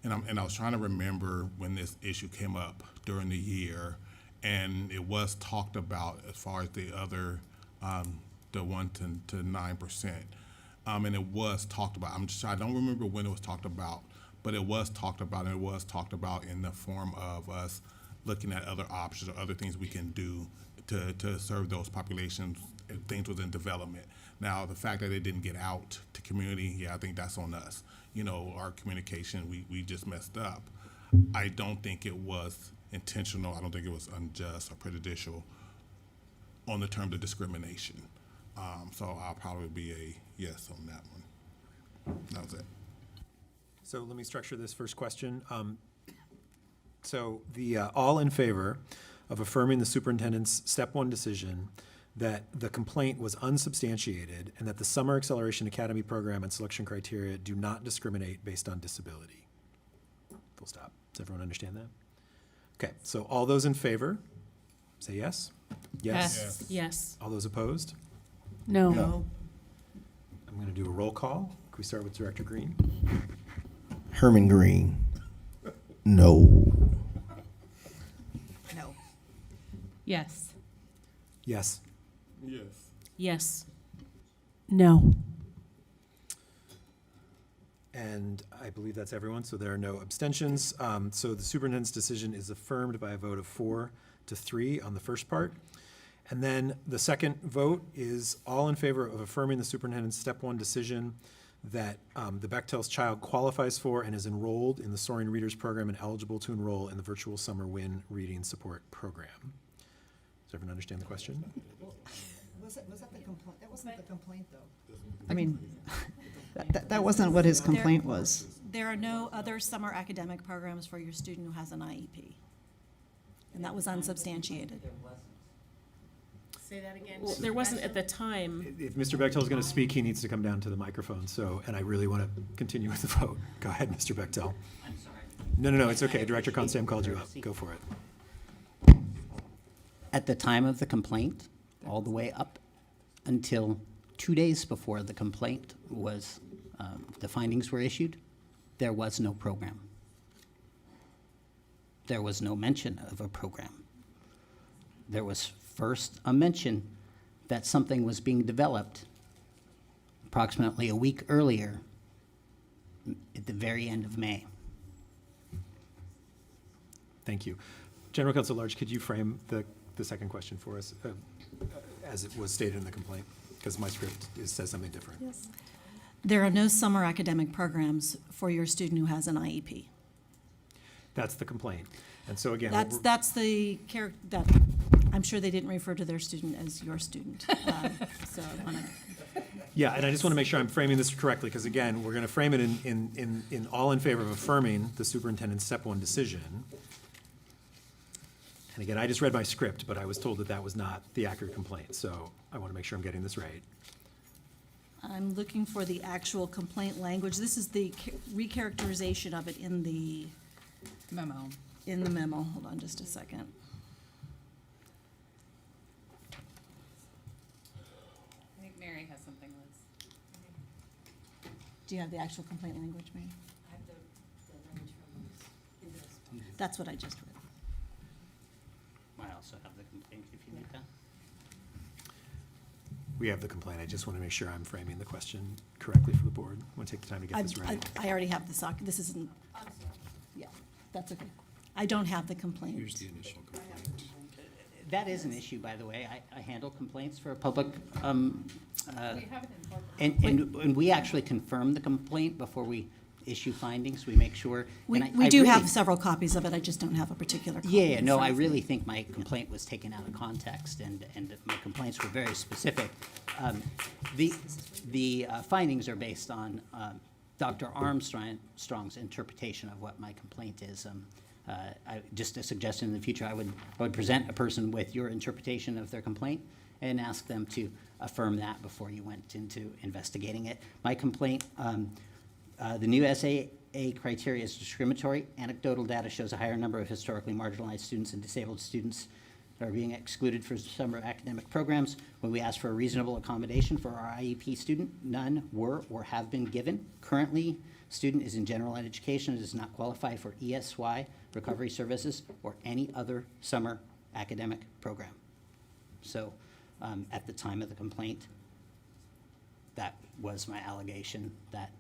and I was trying to remember when this issue came up during the year, and it was talked about as far as the other, the 1 to 9%. And it was talked about. I don't remember when it was talked about, but it was talked about, and it was talked about in the form of us looking at other options or other things we can do to serve those populations if things was in development. Now, the fact that it didn't get out to community, I think that's on us. Our communication, we just messed up. I don't think it was intentional. I don't think it was unjust or prejudicial on the terms of discrimination. So I'll probably be a yes on that one. That was it. So let me structure this first question. So the all in favor of affirming the superintendent's step 1 decision that the complaint was unsubstantiated and that the Summer Acceleration Academy program and selection criteria do not discriminate based on disability. Full stop. Does everyone understand that? Okay, so all those in favor, say yes. Yes. Yes. All those opposed? No. I'm going to do a roll call. Can we start with Director Green? Herman Green. No. No. Yes. Yes. Yes. Yes. No. And I believe that's everyone, so there are no abstentions. So the superintendent's decision is affirmed by a vote of 4 to 3 on the first part. And then the second vote is all in favor of affirming the superintendent's step 1 decision that the Bechtel's child qualifies for and is enrolled in the Soaring Readers Program and eligible to enroll in the virtual Summer Win Reading Support Program. Does everyone understand the question? Was that the complaint? That wasn't the complaint, though. I mean, that wasn't what his complaint was. There are no other summer academic programs for your student who has an IEP. And that was unsubstantiated. Say that again. Well, there wasn't at the time. If Mr. Bechtel is going to speak, he needs to come down to the microphone. So, and I really want to continue with the vote. Go ahead, Mr. Bechtel. I'm sorry. No, it's okay. Director Constam called you up. Go for it. At the time of the complaint, all the way up until 2 days before the complaint was, the findings were issued, there was no program. There was no mention of a program. There was first a mention that something was being developed approximately a week earlier, at the very end of May. Thank you. General Counsel Large, could you frame the second question for us as it was stated in the complaint? Because my script says something different. Yes. There are no summer academic programs for your student who has an IEP. That's the complaint. And so again, That's the character that, I'm sure they didn't refer to their student as your student. So I want to Yeah, and I just want to make sure I'm framing this correctly, because again, we're going to frame it in all in favor of affirming the superintendent's step one decision. And again, I just read my script, but I was told that that was not the accurate complaint, so I want to make sure I'm getting this right. I'm looking for the actual complaint language. This is the recharacterization of it in the Memo. Hold on just a second. I think Mary has something, Liz. Do you have the actual complaint language, Mary? That's what I just read. I also have the complaint if you need that. We have the complaint. I just want to make sure I'm framing the question correctly for the board. I want to take the time to get this right. I already have the this isn't, yeah, that's okay. I don't have the complaint. Here's the initial complaint. That is an issue, by the way. I handle complaints for a public, We have it in board. and we actually confirm the complaint before we issue findings. We make sure. and We I do really- have several copies of it, I just don't have a particular copy. Yeah, in no, front I of me. really think my complaint was taken out of context, and my complaints were very specific. The findings are based on Dr. Armstrong's interpretation of what my complaint is. Just a suggestion in the future, I would present a person with your interpretation of their complaint and ask them to affirm that before you went into investigating it. My complaint, the new SAA criteria is discriminatory. Anecdotal data shows a higher number of historically marginalized students and disabled students that are being excluded for summer academic programs. When we ask for a reasonable accommodation for our IEP student, none were or have been given. Currently, student is in general ed education and does not qualify for ESY, recovery services, or any other summer academic program. So, at the time of the complaint, that was my allegation, that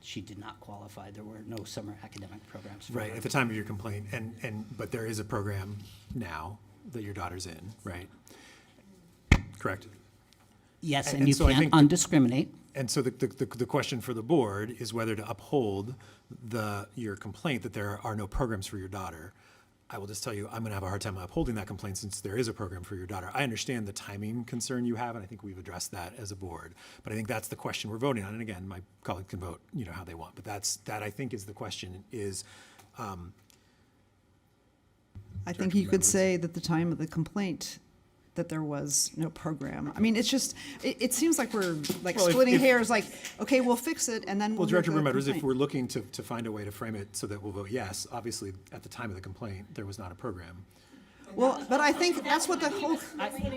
she did not qualify. There were no summer academic programs for Right, her. at the time of your complaint, but there is a program now that your daughter's in, right? Correct? Yes, And- and and you so I can't think undiscriminate. And so the question for the board is whether to uphold your complaint that there are no programs for your daughter. I will just tell you, I'm going to have a hard time upholding that complaint since there is a program for your daughter. I understand the timing concern you have, and I think we've addressed that as a board. But I think that's the question we're voting on. And again, my colleagues can vote, how they want. But that I think is the question is, I think you could say that the time of the complaint, that there was no program. I mean, it's just, it seems like we're like Well, if- splitting if- hairs, like, okay, we'll fix it, and then well, we'll Director make a Bermetters, if complaint. we're looking to find a way to frame it so that we'll vote yes, obviously, at the time of the complaint, there was not a program. Well, but I think that's what the whole,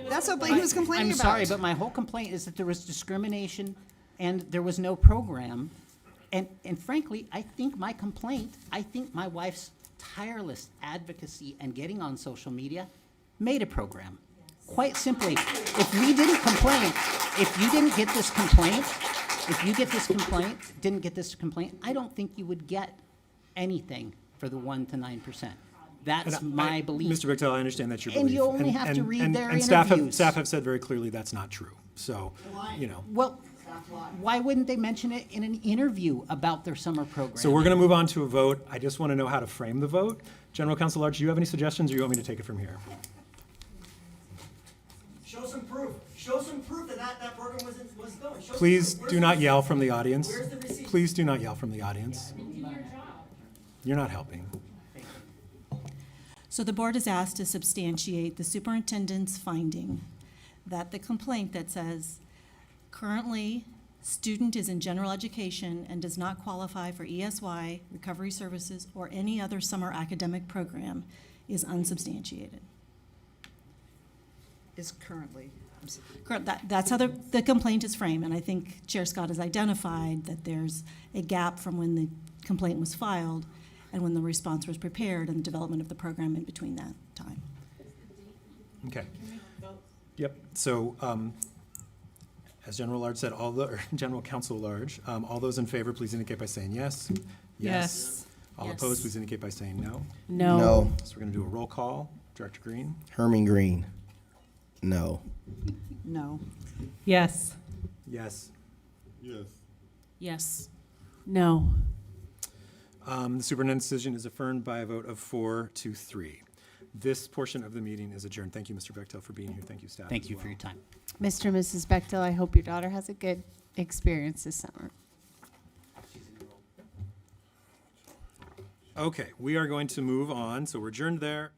that's what he was complaining I'm about. sorry, but my whole complaint is that there was discrimination and there was no program. And frankly, I think my wife's tireless advocacy and getting on social media made a program. Quite simply, if we didn't complain, if you didn't get this complaint, didn't get this complaint, I don't think you would get anything for the 1 to 9%. That's And my belief. Mr. Bechtel, I understand that's your belief. And you only have to read their and interviews. staff have said very clearly that's not true. So, Well, why wouldn't they mention it in an interview about their summer program? So we're going to move on to a vote. I just want to know how to frame the vote. General Counsel Large, do you have any suggestions, or you want me to take it from here? Show some proof. Show some proof that that program was going. Show some Please proof. Where's do the not receipt? yell from the audience. Where's the receipt? Please do not yell from the audience. You're not helping. So the board is asked to substantiate the superintendent's finding that the complaint that says, currently, student is in general education and does not qualify for ESY, recovery services, or any other summer academic program is unsubstantiated. Is currently. Correct, that's how the complaint is framed, and I think Chair Scott has identified that there's a gap from when the complaint was filed and when the response was prepared and the development of the program in between that time. Okay. Yep. So, as General Large said, or General Counsel Large, all those in favor, please indicate by saying yes. Yes. All Yes. opposed, please indicate by saying no. No. So we're going to do a roll call. Director Green? Herman Green. No. No. Yes. Yes. Yes. Yes. No. The superintendent's decision is affirmed by a vote of 4-3. This portion of the meeting is adjourned. Thank you, Mr. Bechtel, for being here. Thank you, staff. Thank as you well. for your time. Mr. and Mrs. Bechtel, I hope your daughter has a good experience this summer. Okay, we are going to move on. So we're adjourned there.